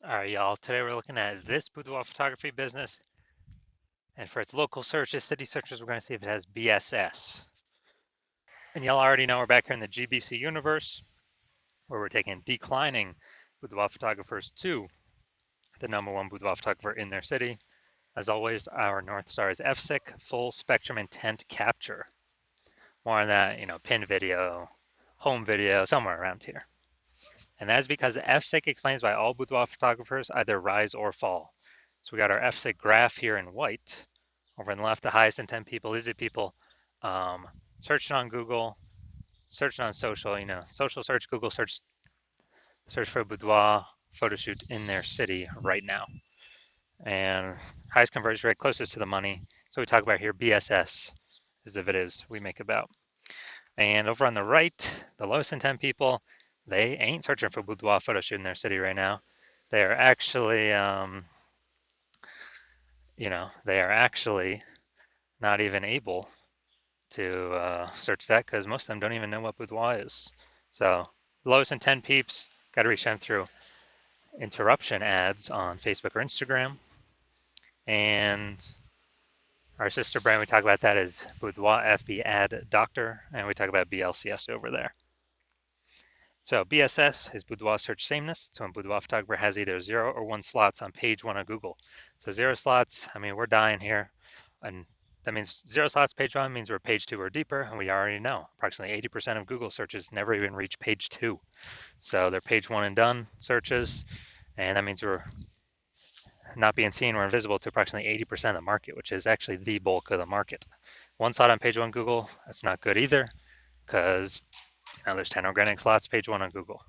All right, y'all. Today we're looking at this boudoir photography business, and for its local searches, city searches, we're going to see if it has BSS. And y'all already know we're back here in the GBC universe, where we're taking declining boudoir photographers to the #1 boudoir photographer in their city. As always, our North Star is FSIC, full spectrum intent capture. More on that, pin video, home video, somewhere around here. And that is because FSIC explains why all boudoir photographers either rise or fall. So we got our FSIC graph here in white. Over on the left, the highest intent people, easy people, searching on Google, searching on social, social search, Google search for boudoir photo shoot in their city right now. And highest conversion rate, closest to the money. So we talk about here, BSS is the videos we make about. And over on the right, the lowest intent people, they ain't searching for boudoir photo shoot in their city right now. They are actually, they are actually not even able to search that because most of them don't even know what boudoir is. So lowest intent peeps, got to reach them through interruption ads on Facebook or Instagram. And our sister brand, we talk about that as Boudoir FB Ad Doctor, and we talk about BLCS over there. So BSS is boudoir search sameness. So when boudoir photographer has either 0 or 1 slots on page 1 of Google. So 0 slots, I mean, we're dying here. And that means 0 slots page 1 means we're page 2 or deeper. And we already know approximately 80% of Google searches never even reach page 2. So they're page 1 and done searches. And that means we're not being seen or invisible to approximately 80% of the market, which is actually the bulk of the market. 1 slot on page 1 Google, that's not good either because there's 10 organic slots, page 1 on Google.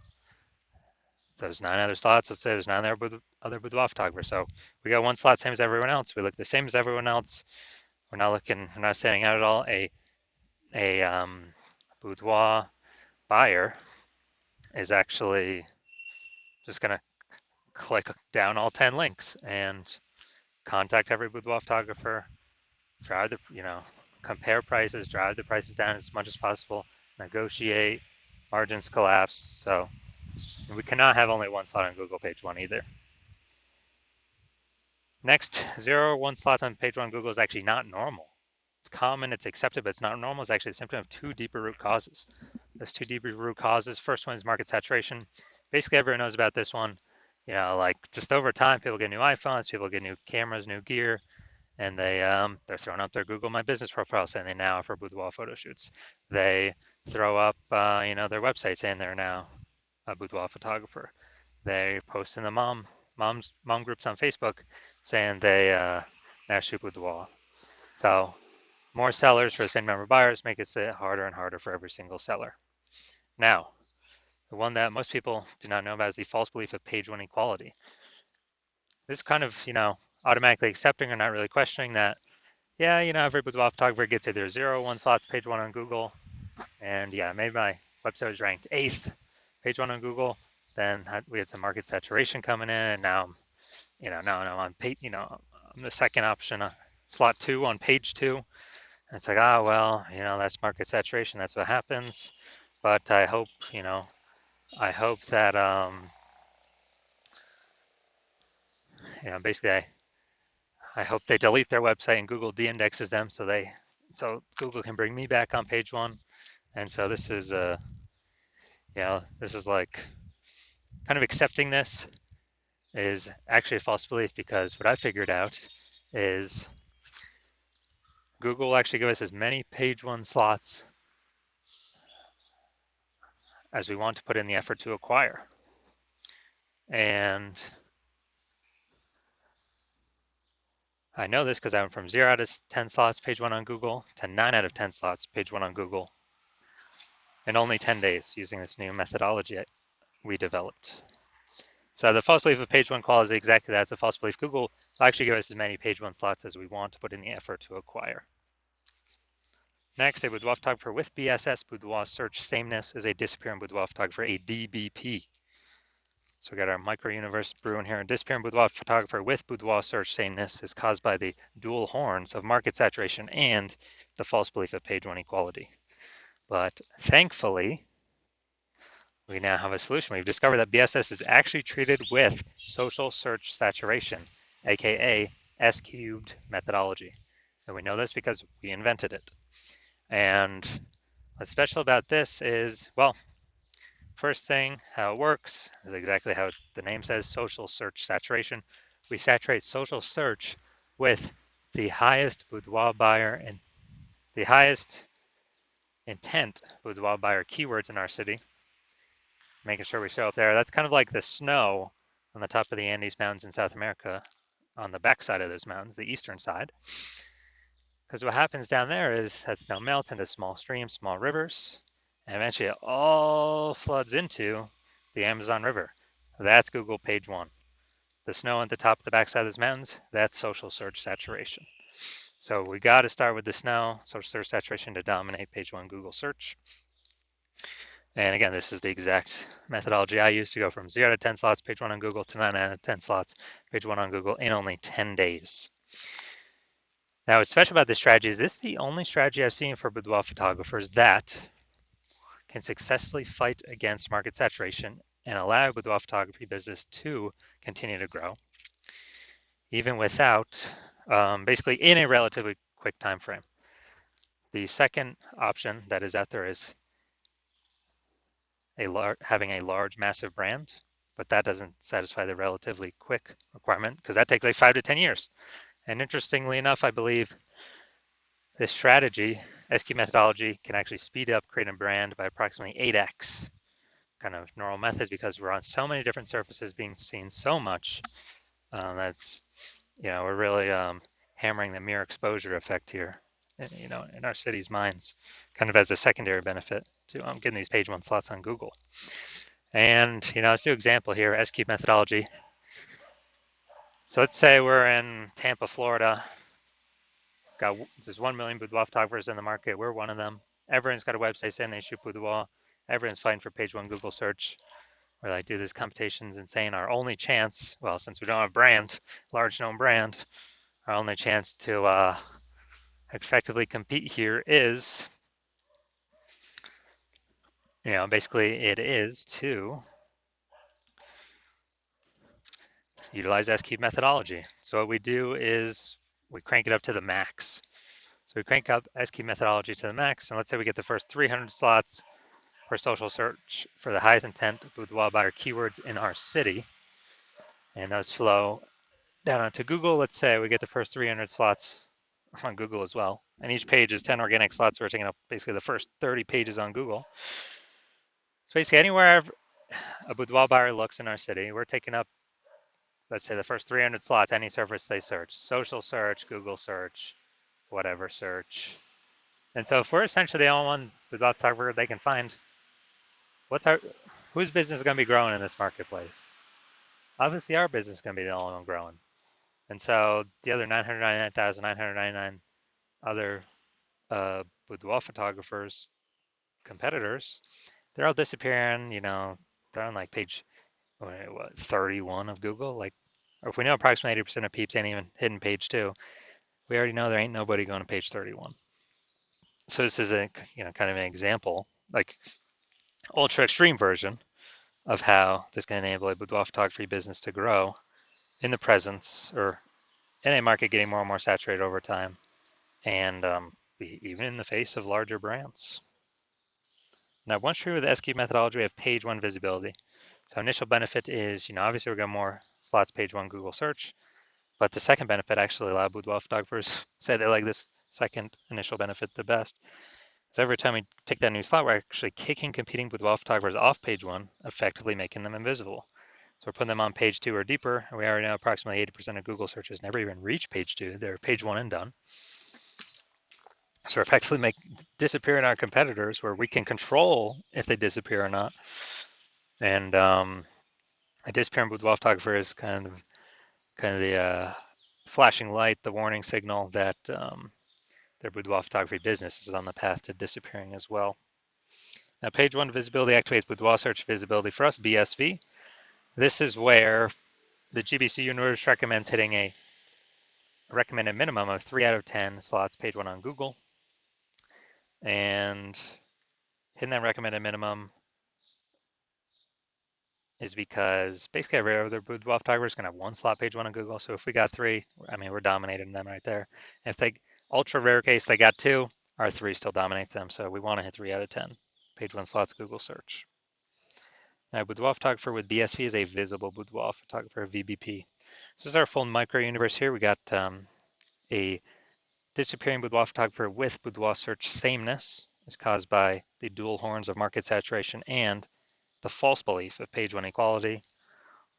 There's 9 other slots. Let's say there's 9 other boudoir photographers. So we got 1 slot, same as everyone else. We look the same as everyone else. We're not standing out at all. A boudoir buyer is actually just going to click down all 10 links and contact every boudoir photographer, drive compare prices, drive the prices down as much as possible, negotiate, margins collapse. So we cannot have only 1 slot on Google page 1 either. Next, 0 or 1 slots on page 1 Google is actually not normal. It's common, it's accepted, but it's not normal. It's actually a symptom of 2 deeper root causes. There's 2 deeper root causes. First one is market saturation. Basically, everyone knows about this one. Like just over time, people get new iPhones, people get new cameras, new gear, and they're throwing up their Google My Business profile saying they now offer boudoir photo shoots. They throw up, their website saying they're now a boudoir photographer. They post in the mom groups on Facebook saying they now shoot boudoir. So more sellers for the same number of buyers make it harder and harder for every single seller. Now, the one that most people do not know about is the false belief of page 1 equality. This is kind of, automatically accepting or not really questioning that, yeah, every boudoir photographer gets either 0 or 1 slots page 1 on Google. And yeah, maybe my website was ranked 8th page 1 on Google. Then we had some market saturation coming in, and now I'm on page, I'm the second option, slot 2 on page 2. And it's like, well, that's market saturation. That's what happens. But I hope that, basically I hope they delete their website and Google de-indexes them so Google can bring me back on page 1. And so this is this is like kind of accepting this is actually a false belief, because what I figured out is Google will actually give us as many page 1 slots as we want to put in the effort to acquire. And I know this because I went from 0 out of 10 slots page 1 on Google to 9 out of 10 slots page 1 on Google in only 10 days using this new methodology we developed. So the false belief of page 1 quality is exactly that. It's a false belief. Google will actually give us as many page 1 slots as we want to put in the effort to acquire. Next, a boudoir photographer with BSS, boudoir search sameness, is a disappearing boudoir photographer, a DBP. So we got our micro universe brewing here. A disappearing boudoir photographer with boudoir search sameness is caused by the dual horns of market saturation and the false belief of page 1 equality. But thankfully, we now have a solution. We've discovered that BSS is actually treated with social search saturation, aka S cubed methodology. And we know this because we invented it. And what's special about this is, well, first thing, how it works is exactly how the name says, social search saturation. We saturate social search with the highest boudoir buyer and the highest intent boudoir buyer keywords in our city, making sure we show up there. That's kind of like the snow on the top of the Andes Mountains in South America, on the backside of those mountains, the eastern side. Because what happens down there is that snow melts into small streams, small rivers, and eventually it all floods into the Amazon River. That's Google page one. The snow at the top of the backside of those mountains, that's social search saturation. So we got to start with the snow, social search saturation to dominate page one Google search. And again, this is the exact methodology I use to go from 0 to 10 slots page one on Google to 9 out of 10 slots page one on Google in only 10 days. Now, what's special about this strategy is this is the only strategy I've seen for boudoir photographers that can successfully fight against market saturation and allow boudoir photography business to continue to grow, even without, basically in a relatively quick time frame. The second option that is out there is having a large, massive brand, but that doesn't satisfy the relatively quick requirement because that takes like 5 to 10 years. And interestingly enough, I believe this strategy, SQ methodology, can actually speed up creating a brand by approximately 8x kind of normal methods because we're on so many different surfaces being seen so much. That's, we're really hammering the mere exposure effect here, in our city's minds, kind of as a secondary benefit to getting these page one slots on Google. And, let's do an example here, SQ methodology. So let's say we're in Tampa, Florida. There's 1 million boudoir photographers in the market. We're one of them. Everyone's got a website saying they shoot boudoir. Everyone's fighting for page one Google search. We're like, dude, this competition's insane. Our only chance, well, since we don't have a brand, large known brand, our only chance to effectively compete here is, basically it is to utilize S-cube methodology. So what we do is we crank it up to the max. So we crank up S-cube methodology to the max, and let's say we get the first 300 slots for social search for the highest intent boudoir buyer keywords in our city, and those flow down onto Google. Let's say we get the first 300 slots on Google as well, and each page is 10 organic slots. So we're taking up basically the first 30 pages on Google. So basically anywhere a boudoir buyer looks in our city, we're taking up, let's say, the first 300 slots, any surface they search, social search, Google search, whatever search. And so if we're essentially the only one boudoir photographer they can find, whose business is going to be growing in this marketplace? Obviously our business is going to be the only one growing. And so the other 999,999 other boudoir photographers, competitors, they're all disappearing. They're on like page 31 of Google. Like, or if we know approximately 80% of peeps ain't even hitting page 2, we already know there ain't nobody going to page 31. So this is a kind of an example, like ultra extreme version of how this can enable a boudoir photography business to grow in the presence or in a market getting more and more saturated over time, and even in the face of larger brands. Now, once true with the SQ methodology, we have page one visibility. So initial benefit is, obviously we're getting more slots page one Google search, but the second benefit actually a lot of boudoir photographers say they like this second initial benefit the best. So every time we take that new slot, we're actually kicking competing boudoir photographers off page one, effectively making them invisible. So we're putting them on page 2 or deeper, and we already know approximately 80% of Google searches never even reach page 2. They're page 1 and done. So we're effectively disappearing our competitors where we can control if they disappear or not. And a disappearing boudoir photographer is kind of the flashing light, the warning signal that their boudoir photography business is on the path to disappearing as well. Now, page 1 visibility activates boudoir search visibility for us, BSV. This is where the GBC universe recommends hitting a recommended minimum of 3 out of 10 slots page 1 on Google. And hitting that recommended minimum is because basically every other boudoir photographer is going to have one slot page one on Google. So if we got three, I mean, we're dominating them right there. If they, ultra rare case, they got two, our three still dominates them. So we want to hit 3 out of 10 page one slots Google search. Now, boudoir photographer with BSV is a visible boudoir photographer, VBP. This is our full micro universe here. We got a disappearing boudoir photographer with boudoir search sameness is caused by the dual horns of market saturation and the false belief of page one equality.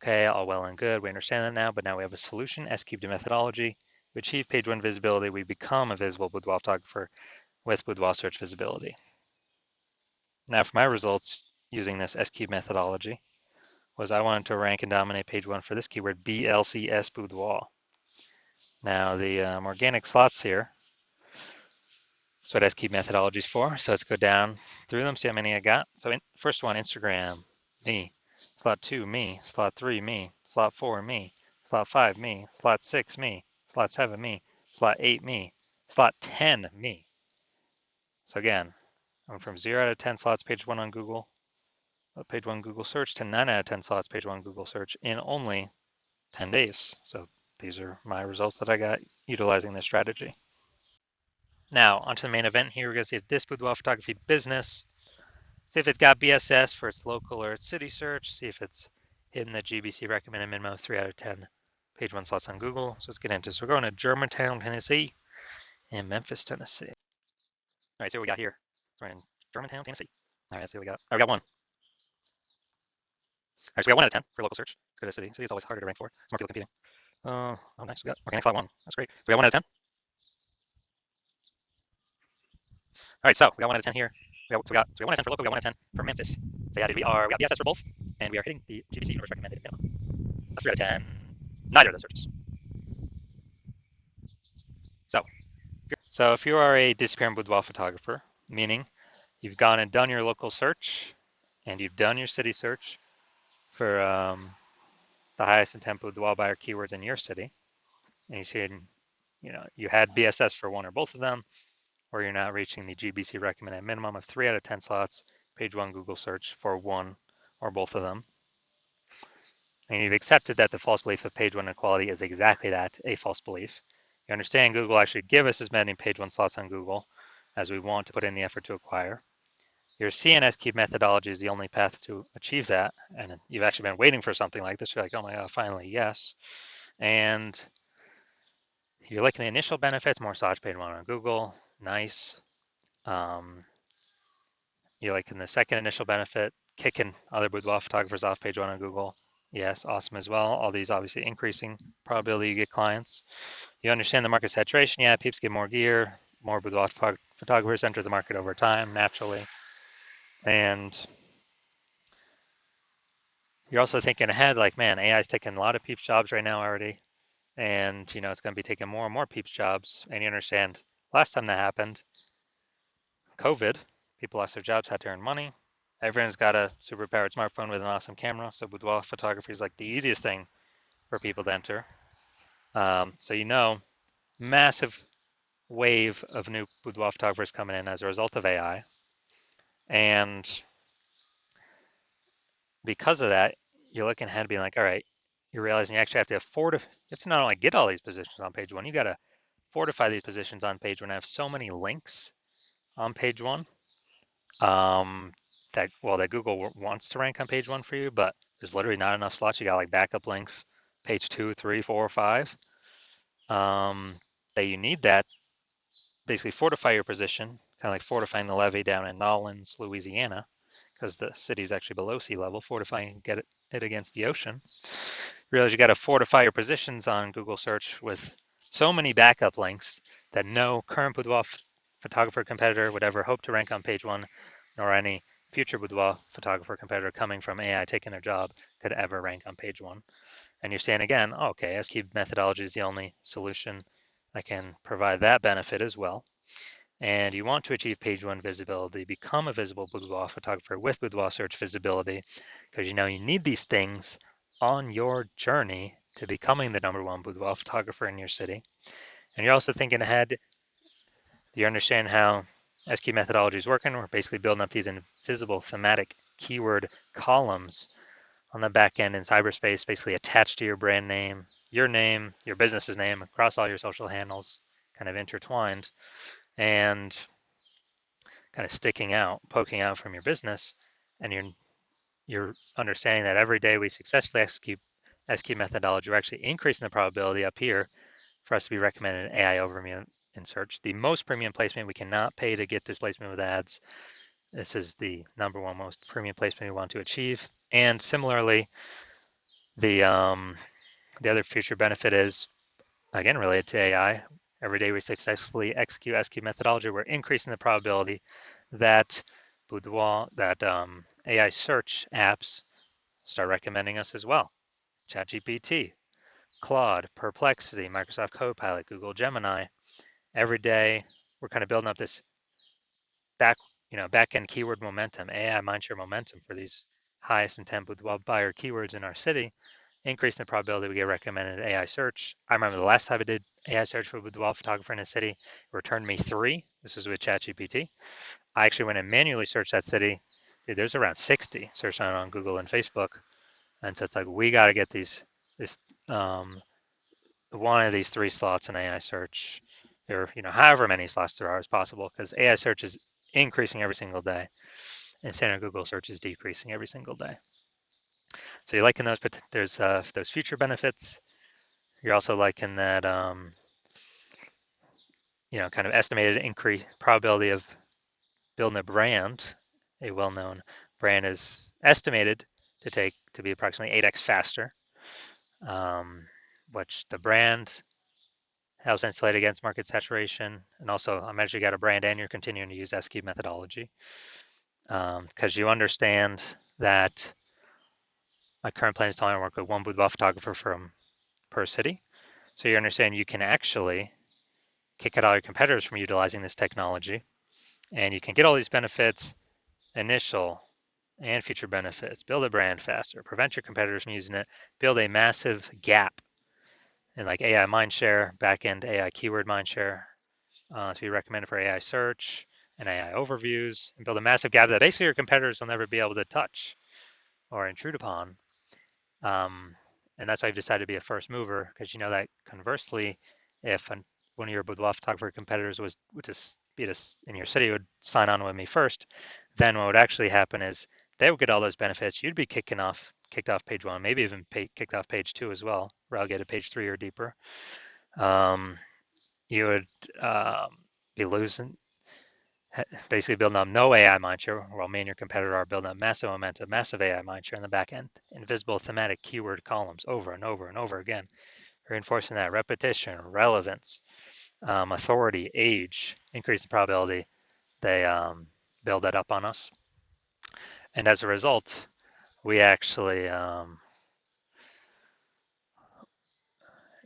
Okay, all well and good. We understand that now, but now we have a solution, S-cubed methodology. We achieve page one visibility. We become a visible boudoir photographer with boudoir search visibility. Now for my results using this S-cubed methodology was I wanted to rank and dominate page one for this keyword, BLCS boudoir. Now the organic slots here, that's what S-cubed methodology is for. So let's go down through them, see how many I got. So first one, Instagram, me. Slot 2, me. Slot 3, me. Slot 4, me. Slot 5, me. Slot 6, me. Slot 7, me. Slot 8, me. Slot 10, me. So again, I'm from 0 out of 10 slots page one on Google, page one Google search, to 9 out of 10 slots page one Google search in only 10 days. So these are my results that I got utilizing this strategy. Now, onto the main event here. We're going to see if this boudoir photography business, see if it's got BSS for its local or its city search, see if it's hitting the GBC recommended minimum of 3 out of 10 page one slots on Google. So let's get into this. We're going to Germantown, Tennessee, and Memphis, Tennessee. All right, see what we got here. We're in Germantown, Tennessee. All right, let's see what we got. All right, we got one. All right, so we got 1 out of 10 for local search. Let's go to the city. City is always harder to rank for. It's more people competing. Oh, nice. We got organic slot 1. That's great. So we got 1 out of 10. All right, so we got 1 out of 10 here. We got 1 out of 10 for local. We got 1 out of 10 for Memphis. So yeah, we got BSS for both, and we are hitting the GBC universe recommended minimum. A 3 out of 10. Neither of those searches. So if you are a disappearing boudoir photographer, meaning you've gone and done your local search and you've done your city search for the highest intent boudoir buyer keywords in your city, and you see, you had BSS for one or both of them, or you're not reaching the GBC recommended minimum of 3 out of 10 slots, page one Google search for one or both of them, and you've accepted that the false belief of page one equality is exactly that, a false belief. You understand Google actually give us as many page one slots on Google as we want to put in the effort to acquire. Your CNS cube methodology is the only path to achieve that, and you've actually been waiting for something like this. You're like, oh my God, finally, yes. And you're liking the initial benefits, more search page one on Google, nice. You're liking the second initial benefit, kicking other boudoir photographers off page one on Google. Yes, awesome as well. All these obviously increasing probability you get clients. You understand the market saturation. Yeah, peeps get more gear, more boudoir photographers enter the market over time naturally. And you're also thinking ahead, like, man, AI is taking a lot of peeps jobs right now already. And, it's going to be taking more and more peeps jobs. And you understand last time that happened, COVID, people lost their jobs, had to earn money. Everyone's got a super powered smartphone with an awesome camera. So boudoir photography is like the easiest thing for people to enter. So, massive wave of new boudoir photographers coming in as a result of AI. And because of that, you're looking ahead being like, all right, you're realizing you actually have to not only get all these positions on page one, you got to fortify these positions on page one. I have so many links on page one that Google wants to rank on page one for you, but there's literally not enough slots. You got like backup links, page 2, 3, 4, 5, that you need that basically fortify your position, kind of like fortifying the levee down in Nolens, Louisiana, because the city is actually below sea level, fortifying get it against the ocean. You realize you got to fortify your positions on Google search with so many backup links that no current boudoir photographer competitor would ever hope to rank on page one, nor any future boudoir photographer competitor coming from AI taking their job could ever rank on page one. And you're saying again, oh, okay, S-cube methodology is the only solution. I can provide that benefit as well. And you want to achieve page one visibility, become a visible boudoir photographer with boudoir search visibility, because you need these things on your journey to becoming the #1 boudoir photographer in your city. And you're also thinking ahead. Do you understand how S-cube methodology is working? We're basically building up these invisible thematic keyword columns on the back end in cyberspace, basically attached to your brand name, your business's name across all your social handles, kind of intertwined and kind of sticking out, poking out from your business. And you're understanding that every day we successfully execute methodology, we're actually increasing the probability up here for us to be recommended an AI overview in search. The most premium placement, we cannot pay to get displacement with ads. This is the number one most premium placement we want to achieve. And similarly, the other future benefit is, again, related to AI. Every day we successfully execute methodology, we're increasing the probability that Boudoir, that AI search apps start recommending us as well. ChatGPT, Claude, Perplexity, Microsoft Copilot, Google Gemini. Every day we're kind of building up this back end keyword momentum, AI mindshare momentum for these highest intent Boudoir buyer keywords in our city, increasing the probability we get recommended AI search. I remember the last time I did AI search for Boudoir photographer in a city, it returned me 3. This was with ChatGPT. I actually went and manually searched that city. Dude, there's around 60 searched on Google and Facebook. And so it's like, we got to get this um, one of these 3 slots in AI search, or however many slots there are as possible, because AI search is increasing every single day, and standard Google search is decreasing every single day. So you're liking those, but there's those future benefits. You're also liking that kind of estimated increase probability of building a brand. A well-known brand is estimated to be approximately 8x faster, which the brand helps insulate against market saturation. And also, I'm actually got a brand and you're continuing to use SQ methodology because you understand that my current plan is to only work with one boudoir photographer per city. So you understand you can actually kick out all your competitors from utilizing this technology, and you can get all these benefits, initial and future benefits, build a brand faster, prevent your competitors from using it, build a massive gap in like AI mindshare, backend AI keyword mindshare to be recommended for AI search and AI overviews, and build a massive gap that basically your competitors will never be able to touch or intrude upon. And that's why I've decided to be a first mover, because you know that conversely, if one of your boudoir photographer competitors would just be in your city would sign on with me first, then what would actually happen is they would get all those benefits. You'd be kicked off page 1, maybe even kicked off page 2 as well, relegated page 3 or deeper. You would be losing, basically building up no AI mindshare, while me and your competitor are building up massive momentum, massive AI mindshare in the back end, invisible thematic keyword columns over and over and over again, reinforcing that repetition, relevance, authority, age, increase the probability they build that up on us. And as a result, we actually, me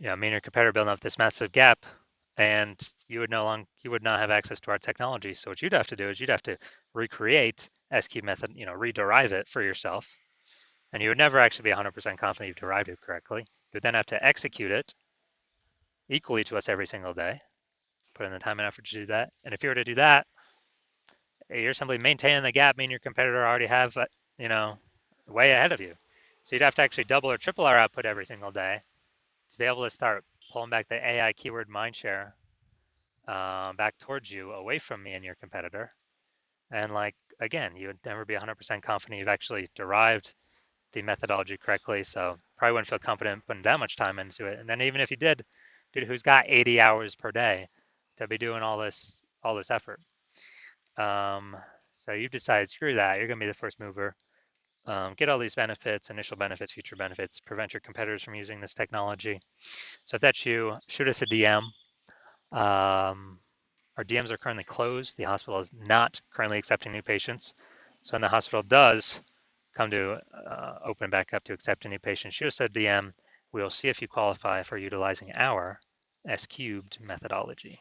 and your competitor building up this massive gap, and you would not have access to our technology. So what you'd have to do is you'd have to recreate SQ method, rederive it for yourself, and you would never actually be 100% confident you've derived it correctly. You would then have to execute it equally to us every single day, put in the time and effort to do that. And if you were to do that, you're simply maintaining the gap, meaning your competitor already have, way ahead of you. So you'd have to actually double or triple our output every single day to be able to start pulling back the AI keyword mindshare back towards you, away from me and your competitor. And again, you would never be 100% confident you've actually derived the methodology correctly. So probably wouldn't feel confident putting that much time into it. And then even if you did, dude, who's got 80 hours per day to be doing all this effort? So you've decided, screw that. You're going to be the first mover. Get all these benefits, initial benefits, future benefits, prevent your competitors from using this technology. So if that's you, shoot us a DM. Our DMs are currently closed. The hospital is not currently accepting new patients. So when the hospital does come to open back up to accept a new patient, shoot us a DM. We'll see if you qualify for utilizing our S cubed methodology.